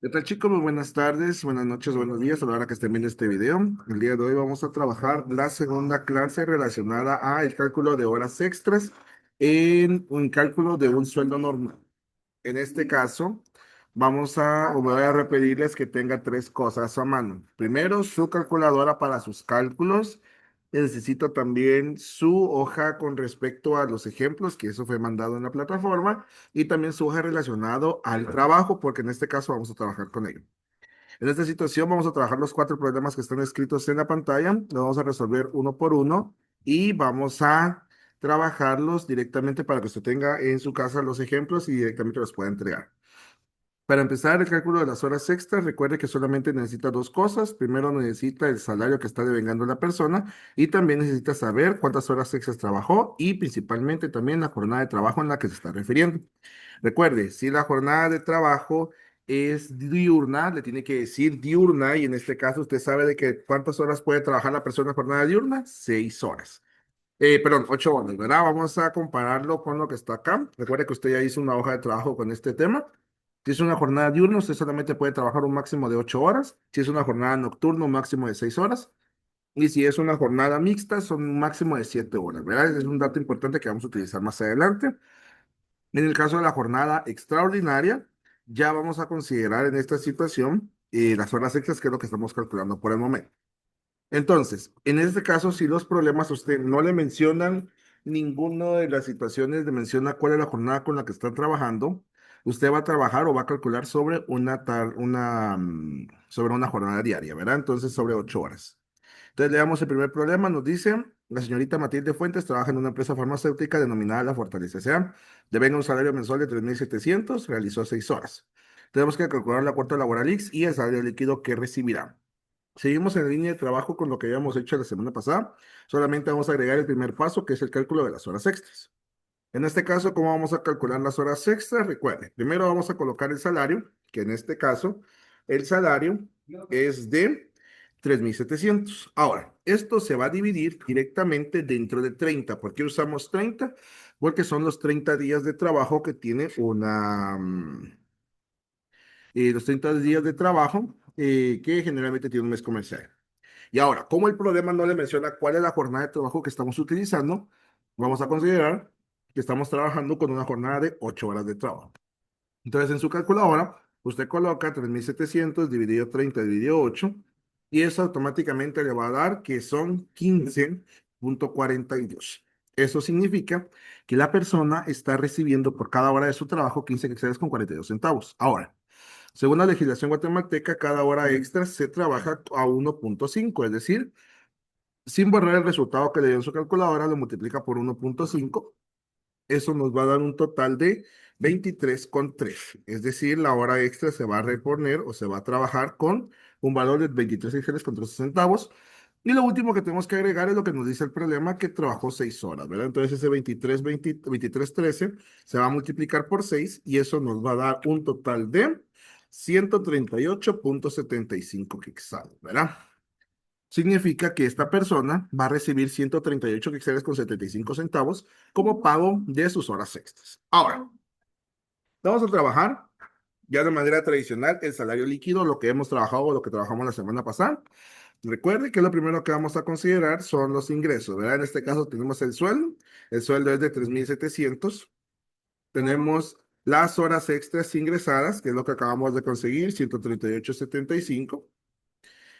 ¿Qué tal, chicos? Muy buenas tardes, buenas noches, buenos días a la hora que estén viendo este video. El día de hoy vamos a trabajar la segunda clase relacionada a el cálculo de horas extras en un cálculo de un sueldo normal. En este caso, voy a repetirles que tenga tres cosas a mano. Primero, su calculadora para sus cálculos. Necesito también su hoja con respecto a los ejemplos, que eso fue mandado en la plataforma, y también su hoja relacionado al trabajo, porque en este caso vamos a trabajar con ello. En esta situación vamos a trabajar los cuatro problemas que están escritos en la pantalla, los vamos a resolver uno por uno y vamos a trabajarlos directamente para que usted tenga en su casa los ejemplos y directamente los pueda entregar. Para empezar el cálculo de las horas extras, recuerde que solamente necesita dos cosas. Primero necesita el salario que está devengando la persona y también necesita saber cuántas horas extras trabajó y principalmente también la jornada de trabajo en la que se está refiriendo. Recuerde, si la jornada de trabajo es diurna, le tiene que decir diurna y en este caso usted sabe de que cuántas horas puede trabajar la persona en jornada diurna, 6 horas. Perdón, 8 horas, ¿verdad? Vamos a compararlo con lo que está acá. Recuerde que usted ya hizo una hoja de trabajo con este tema. Si es una jornada diurna, usted solamente puede trabajar un máximo de 8 horas. Si es una jornada nocturna, un máximo de 6 horas. Y si es una jornada mixta, son un máximo de 7 horas, ¿verdad? Es un dato importante que vamos a utilizar más adelante. En el caso de la jornada extraordinaria, ya vamos a considerar en esta situación las horas extras, que es lo que estamos calculando por el momento. Entonces, en este caso, si los problemas a usted no le mencionan ninguna de las situaciones, le menciona cuál es la jornada con la que está trabajando, usted va a trabajar o va a calcular sobre sobre una jornada diaria, ¿verdad? Entonces, sobre 8 horas. Entonces, le damos el primer problema, nos dice, la señorita Matilde Fuentes trabaja en una empresa farmacéutica denominada La Fortaleza S.A. Devenga un salario mensual de 3.700, realizó 6 horas. Tenemos que calcular la cuota laboral X y el salario líquido que recibirá. Seguimos en la línea de trabajo con lo que habíamos hecho la semana pasada. Solamente vamos a agregar el primer paso, que es el cálculo de las horas extras. En este caso, ¿cómo vamos a calcular las horas extras? Recuerden, primero vamos a colocar el salario, que en este caso, el salario es de 3.700. Ahora, esto se va a dividir directamente dentro de 30. ¿Por qué usamos 30? Porque son los 30 días de trabajo que tiene los 30 días de trabajo que generalmente tiene un mes comercial. Y ahora, como el problema no le menciona cuál es la jornada de trabajo que estamos utilizando, vamos a considerar que estamos trabajando con una jornada de 8 horas de trabajo. Entonces, en su calculadora, usted coloca 3.700 dividido 30 dividido 8 y eso automáticamente le va a dar que son 15,42. Eso significa que la persona está recibiendo por cada hora de su trabajo 15 quetzales con 42 centavos. Ahora, según la legislación guatemalteca, cada hora extra se trabaja a 1,5, es decir, sin borrar el resultado que le dio en su calculadora, lo multiplica por 1,5. Eso nos va a dar un total de 23,3. Es decir, la hora extra se va a reponer o se va a trabajar con un valor de 23,13 centavos. Y lo último que tenemos que agregar es lo que nos dice el problema, que trabajó 6 horas, ¿verdad? Entonces ese 23,13 se va a multiplicar por 6 y eso nos va a dar un total de 138,75 quetzales, ¿verdad? Significa que esta persona va a recibir 138 quetzales con 75 centavos como pago de sus horas extras. Ahora, vamos a trabajar ya de manera tradicional el salario líquido, lo que hemos trabajado o lo que trabajamos la semana pasada. Recuerde que lo primero que vamos a considerar son los ingresos, ¿verdad? En este caso tenemos el sueldo. El sueldo es de 3.700. Tenemos las horas extras ingresadas, que es lo que acabamos de conseguir, 138,75.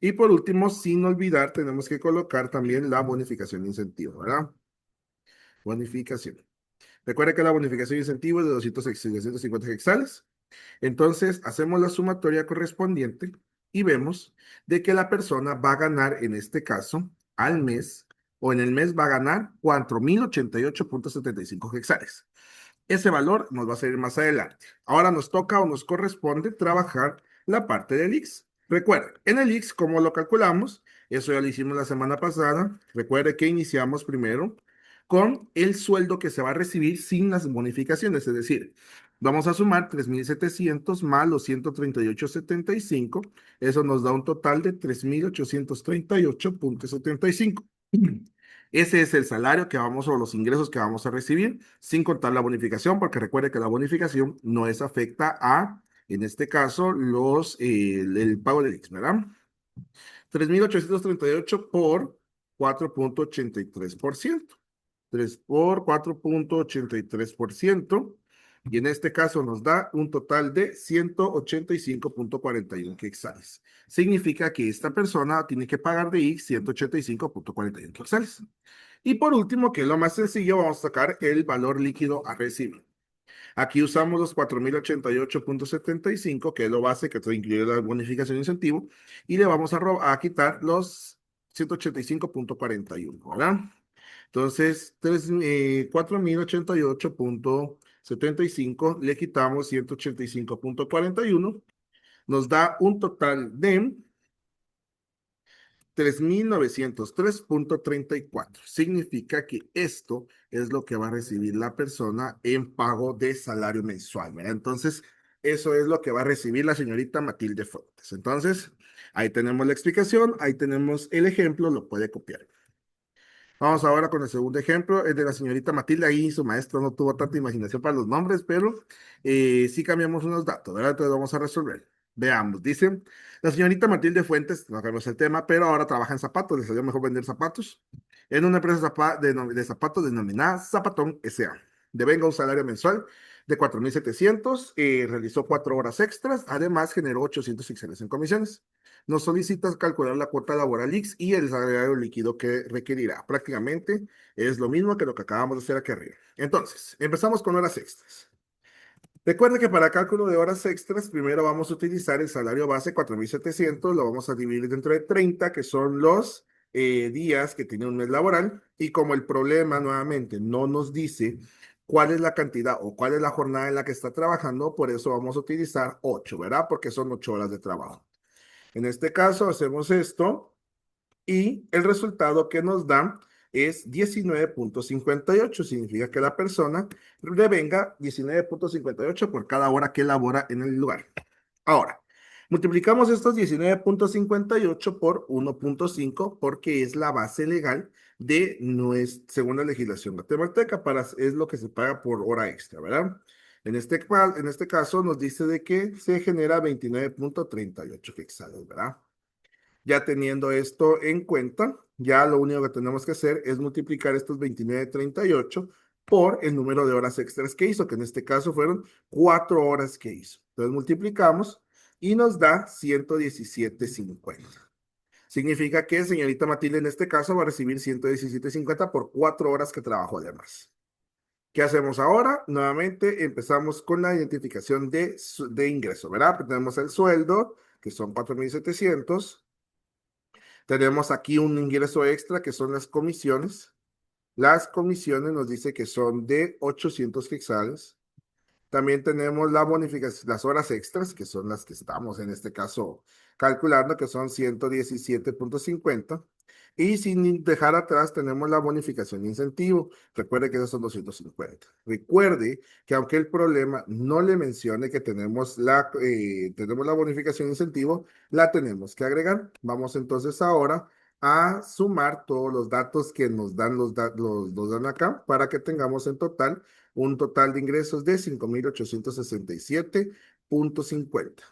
Y por último, sin olvidar, tenemos que colocar también la bonificación de incentivo, ¿verdad? Bonificación. Recuerda que la bonificación de incentivo es de 250 quetzales. Entonces, hacemos la sumatoria correspondiente y vemos de que la persona va a ganar, en este caso, al mes, o en el mes va a ganar 4.088,75 quetzales. Ese valor nos va a salir más adelante. Ahora nos toca o nos corresponde trabajar la parte del X. Recuerden, en el X, ¿cómo lo calculamos? Eso ya lo hicimos la semana pasada. Recuerde que iniciamos primero con el sueldo que se va a recibir sin las bonificaciones, es decir, vamos a sumar 3.700 más los 138,75. Eso nos da un total de 3.838,75. Ese es el salario que vamos o los ingresos que vamos a recibir, sin contar la bonificación, porque recuerde que la bonificación no es afecta a En este caso, el pago del IX, ¿verdad? 3.838 por 4,83%. 3 por 4,83%. Y en este caso nos da un total de 185,41 quetzales. Significa que esta persona tiene que pagar de IX 185,41 quetzales. Y por último, que es lo más sencillo, vamos a sacar el valor líquido a recibir. Aquí usamos los 4.088,75, que es lo base, que incluye la bonificación de incentivo, y le vamos a quitar los 185,41, ¿verdad? Entonces, 4.088,75 le quitamos 185,41, nos da un total de 3.903,34. Significa que esto es lo que va a recibir la persona en pago de salario mensual, ¿verdad? Entonces, eso es lo que va a recibir la señorita Matilde Fuentes. Entonces, ahí tenemos la explicación, ahí tenemos el ejemplo, lo puede copiar. Vamos ahora con el segundo ejemplo, es de la señorita Matilde. Ahí su maestro no tuvo tanta imaginación para los nombres, pero sí cambiamos unos datos, ¿verdad? Entonces vamos a resolver. Veamos, dice, la señorita Matilde Fuentes, no cambiamos el tema, pero ahora trabaja en zapatos, le salió mejor vender zapatos, en una empresa de zapatos denominada Zapatón S.A. Devenga un salario mensual de 4.700, realizó 4 horas extras, además generó 800 quetzales en comisiones. Nos solicitas calcular la cuota laboral X y el salario líquido que requerirá. Prácticamente es lo mismo que lo que acabamos de hacer aquí arriba. Entonces, empezamos con horas extras. Recuerde que para cálculo de horas extras, primero vamos a utilizar el salario base 4.700, lo vamos a dividir dentro de 30, que son los días que tiene un mes laboral, y como el problema nuevamente no nos dice cuál es la cantidad o cuál es la jornada en la que está trabajando, por eso vamos a utilizar 8, ¿verdad? Porque son 8 horas de trabajo. En este caso hacemos esto y el resultado que nos da es 19,58. Significa que la persona devenga 19,58 por cada hora que labora en el lugar. Ahora, multiplicamos estos 19,58 por 1,5 porque es la base legal de nuestra, según la legislación guatemalteca, es lo que se paga por hora extra, ¿verdad? En este caso nos dice de que se genera 29,38 quetzales, ¿verdad? Ya teniendo esto en cuenta, ya lo único que tenemos que hacer es multiplicar estos 29,38 por el número de horas extras que hizo, que en este caso fueron 4 horas que hizo. Entonces multiplicamos y nos da 117,50. Significa que señorita Matilde en este caso va a recibir 117,50 por 4 horas que trabajó de más. ¿Qué hacemos ahora? Nuevamente empezamos con la identificación de ingreso, ¿verdad? Tenemos el sueldo, que son 4.700. Tenemos aquí un ingreso extra que son las comisiones. Las comisiones nos dice que son de 800 quetzales. También tenemos la bonificación, las horas extras, que son las que estamos en este caso calculando, que son 117,50. Y sin dejar atrás tenemos la bonificación de incentivo. Recuerde que esos son 250. Recuerde que aunque el problema no le mencione que tenemos la bonificación de incentivo, la tenemos que agregar. Vamos entonces ahora a sumar todos los datos que nos dan nos dan acá para que tengamos en total un total de ingresos de 5.867,50.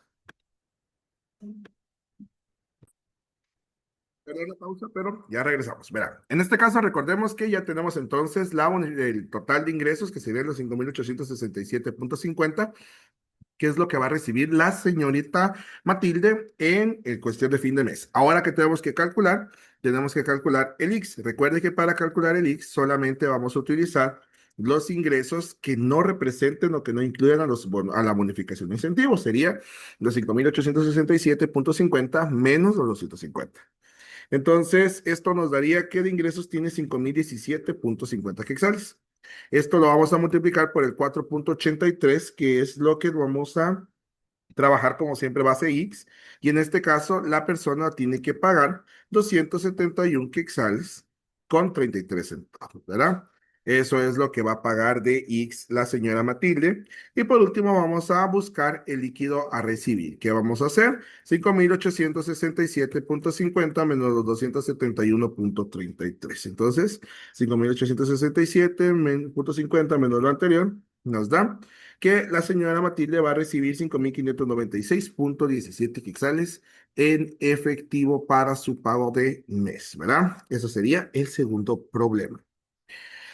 Perdón la pausa, pero ya regresamos. Verá, en este caso recordemos que ya tenemos entonces el total de ingresos que serían los 5.867,50, que es lo que va a recibir la señorita Matilde en cuestión de fin de mes. Ahora que tenemos que calcular el X. Recuerde que para calcular el X solamente vamos a utilizar los ingresos que no representen o que no incluyan a la bonificación de incentivos. Sería los 5.867,50 menos los 250. Entonces, esto nos daría que de ingresos tiene 5.017,50 quetzales. Esto lo vamos a multiplicar por el 4,83, que es lo que vamos a trabajar como siempre base X. Y en este caso, la persona tiene que pagar 271 quetzales con 33 centavos, ¿verdad? Eso es lo que va a pagar de X la señora Matilde. Y por último, vamos a buscar el líquido a recibir. ¿Qué vamos a hacer? 5.867,50 menos los 271,33. Entonces, 5.867,50 menos lo anterior nos da que la señora Matilde va a recibir 5.596.17 quetzales en efectivo para su pago de mes, ¿verdad? Eso sería el segundo problema.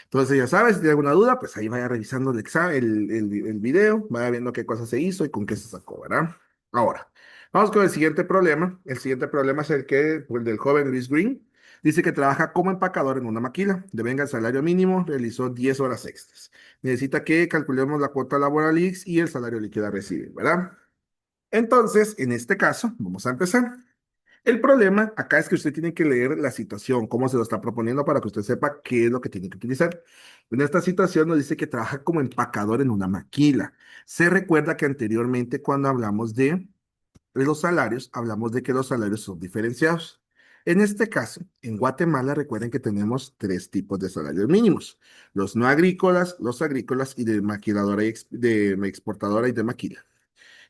Entonces, ya sabes, si tiene alguna duda, pues ahí vaya revisando el examen, el video, vaya viendo qué cosa se hizo y con qué se sacó, ¿verdad? Ahora, vamos con el siguiente problema. El siguiente problema es el que, pues, el del joven Luis Green. Dice que trabaja como empacador en una maquila, devenga el salario mínimo, realizó 10 horas extras. Necesita que calculemos la cuota laboral X y el salario líquido a recibir, ¿verdad? Entonces, en este caso, vamos a empezar. El problema acá es que usted tiene que leer la situación, cómo se lo está proponiendo para que usted sepa qué es lo que tiene que utilizar. En esta situación nos dice que trabaja como empacador en una maquila. Se recuerda que anteriormente cuando hablamos de los salarios, hablamos de que los salarios son diferenciados. En este caso, en Guatemala, recuerden que tenemos tres tipos de salarios mínimos: los no agrícolas, los agrícolas y de maquiladora de exportadora y de maquila.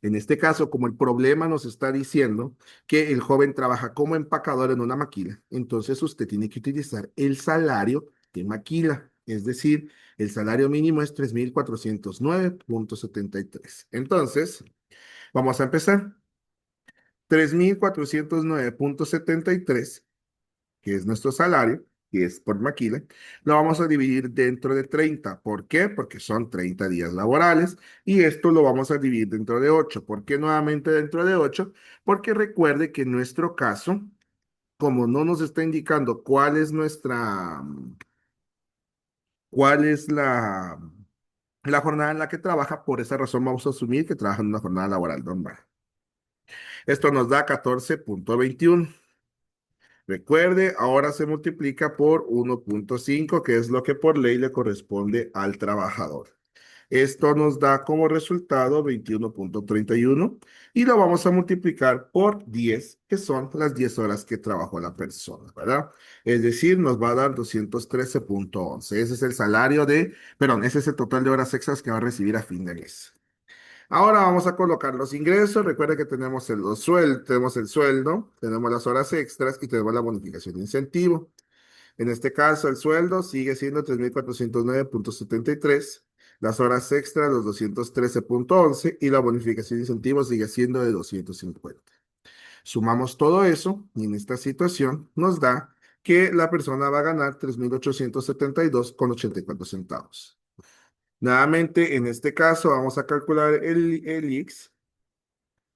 En este caso, como el problema nos está diciendo que el joven trabaja como empacador en una maquila, entonces usted tiene que utilizar el salario de maquila, es decir, el salario mínimo es 3.409.73. Entonces, vamos a empezar. 3.409.73, que es nuestro salario, que es por maquila, lo vamos a dividir dentro de 30. ¿Por qué? Porque son 30 días laborales y esto lo vamos a dividir dentro de 8. ¿Por qué nuevamente dentro de 8? Porque recuerde que en nuestro caso, como no nos está indicando cuál es cuál es la jornada en la que trabaja, por esa razón vamos a asumir que trabaja en una jornada laboral normal. Esto nos da 14.21. Recuerde, ahora se multiplica por 1.5, que es lo que por ley le corresponde al trabajador. Esto nos da como resultado 21.31 y lo vamos a multiplicar por 10, que son las 10 horas que trabajó la persona, ¿verdad? Es decir, nos va a dar 213.11. Ese es el salario perdón, ese es el total de horas extras que va a recibir a fin de mes. Ahora vamos a colocar los ingresos. Recuerda que tenemos el sueldo, tenemos las horas extras y tenemos la bonificación de incentivo. En este caso, el sueldo sigue siendo 3.409.73, las horas extras los 213.11 y la bonificación de incentivo sigue siendo de 250. Sumamos todo eso y en esta situación nos da que la persona va a ganar 3.872.84 centavos. Nuevamente, en este caso, vamos a calcular el X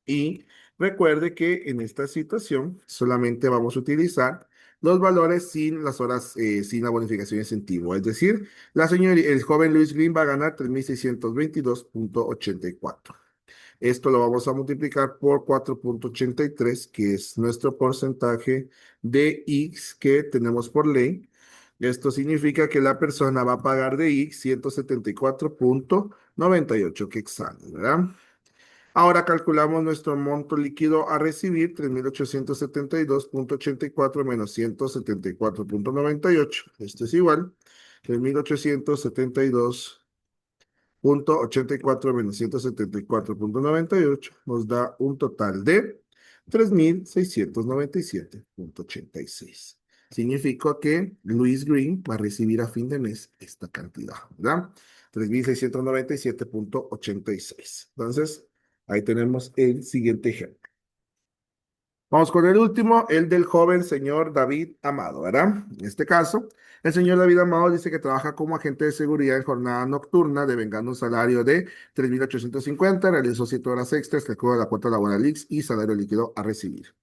y recuerde que en esta situación solamente vamos a utilizar los valores sin las horas, sin la bonificación de incentivo. Es decir, el joven Luis Green va a ganar 3.622.84. Esto lo vamos a multiplicar por 4.83, que es nuestro porcentaje de X que tenemos por ley. Esto significa que la persona va a pagar de X 174.98 quetzales, ¿verdad? Ahora calculamos nuestro monto líquido a recibir: 3.872.84 menos 174.98. Esto es igual. 3.872.84 menos 174.98 nos da un total de 3.697.86. Significa que Luis Green va a recibir a fin de mes esta cantidad, ¿verdad? 3.697.86. Entonces, ahí tenemos el siguiente ejemplo. Vamos con el último, el del joven señor David Amado, ¿verdad? En este caso, el señor David Amado dice que trabaja como agente de seguridad en jornada nocturna, devengando un salario de 3.850, realizó 7 horas extras, calcula la cuota laboral X y salario líquido a recibir.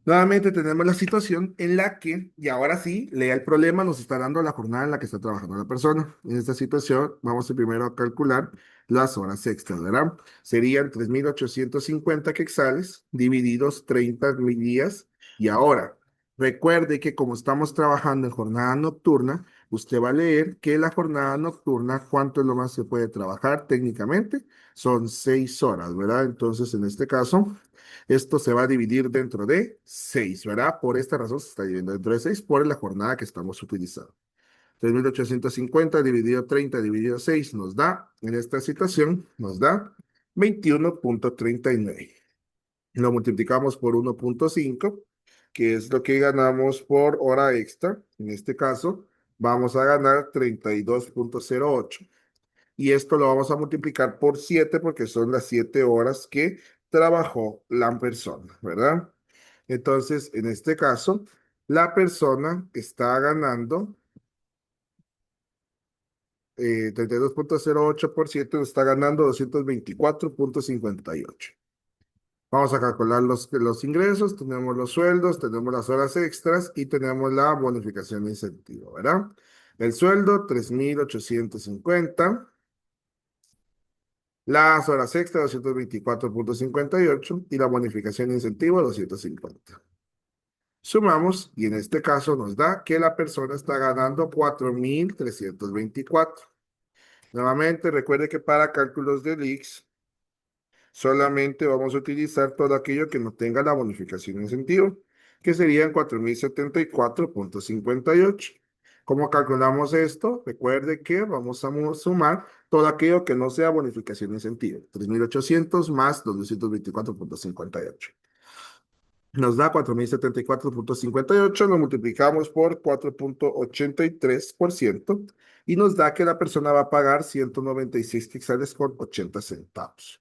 Nuevamente tenemos la situación en la que, y ahora sí, lea el problema, nos está dando la jornada en la que está trabajando la persona. En esta situación, vamos a primero a calcular las horas extras, ¿verdad? Serían 3.850 quetzales divididos 30 días. Y ahora, recuerde que como estamos trabajando en jornada nocturna, usted va a leer que la jornada nocturna, ¿cuánto es lo más que puede trabajar técnicamente? Son 6 horas, ¿verdad? Entonces, en este caso, esto se va a dividir dentro de 6, ¿verdad? Por esta razón se está dividiendo dentro de 6 por la jornada que estamos utilizando. 3.850 dividido 30 dividido 6 nos da, en esta situación, nos da 21.39. Lo multiplicamos por 1.5, que es lo que ganamos por hora extra. En este caso, vamos a ganar 32.08. y esto lo vamos a multiplicar por 7 porque son las 7 horas que trabajó la persona, ¿verdad? Entonces, en este caso, la persona está ganando 32,08%, está ganando 224,58. Vamos a calcular los ingresos, tenemos los sueldos, tenemos las horas extras y tenemos la bonificación de incentivo, ¿verdad? El sueldo, 3,850. Las horas extras, 224,58 y la bonificación de incentivo, 250. Sumamos y en este caso nos da que la persona está ganando 4,324. Nuevamente, recuerde que para cálculos de leaks solamente vamos a utilizar todo aquello que no tenga la bonificación de incentivo, que serían 4,074,58. ¿Cómo calculamos esto? Recuerde que vamos a sumar todo aquello que no sea bonificación de incentivo. 3,800 más los 224,58. Nos da 4,074,58, lo multiplicamos por 4,83% y nos da que la persona va a pagar 196 quetzales con 80 centavos.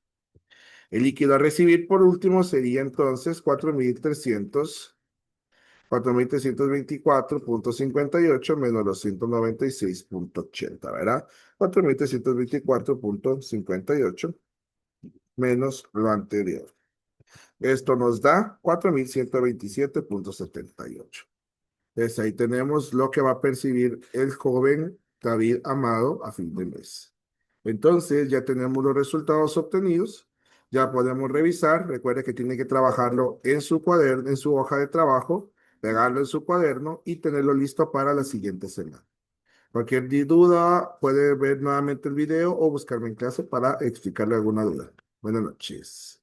El líquido a recibir por último sería entonces 4,324,58 menos los 196,80, ¿verdad? 4,324,58 menos lo anterior. Esto nos da 4,127,78. Entonces ahí tenemos lo que va a percibir el joven David Amado a fin de mes. Entonces ya tenemos los resultados obtenidos, ya podemos revisar. Recuerde que tiene que trabajarlo en su cuaderno, en su hoja de trabajo, pegarlo en su cuaderno y tenerlo listo para la siguiente semana. Cualquier duda puede ver nuevamente el video o buscarme en clase para explicarle alguna duda. Buenas noches.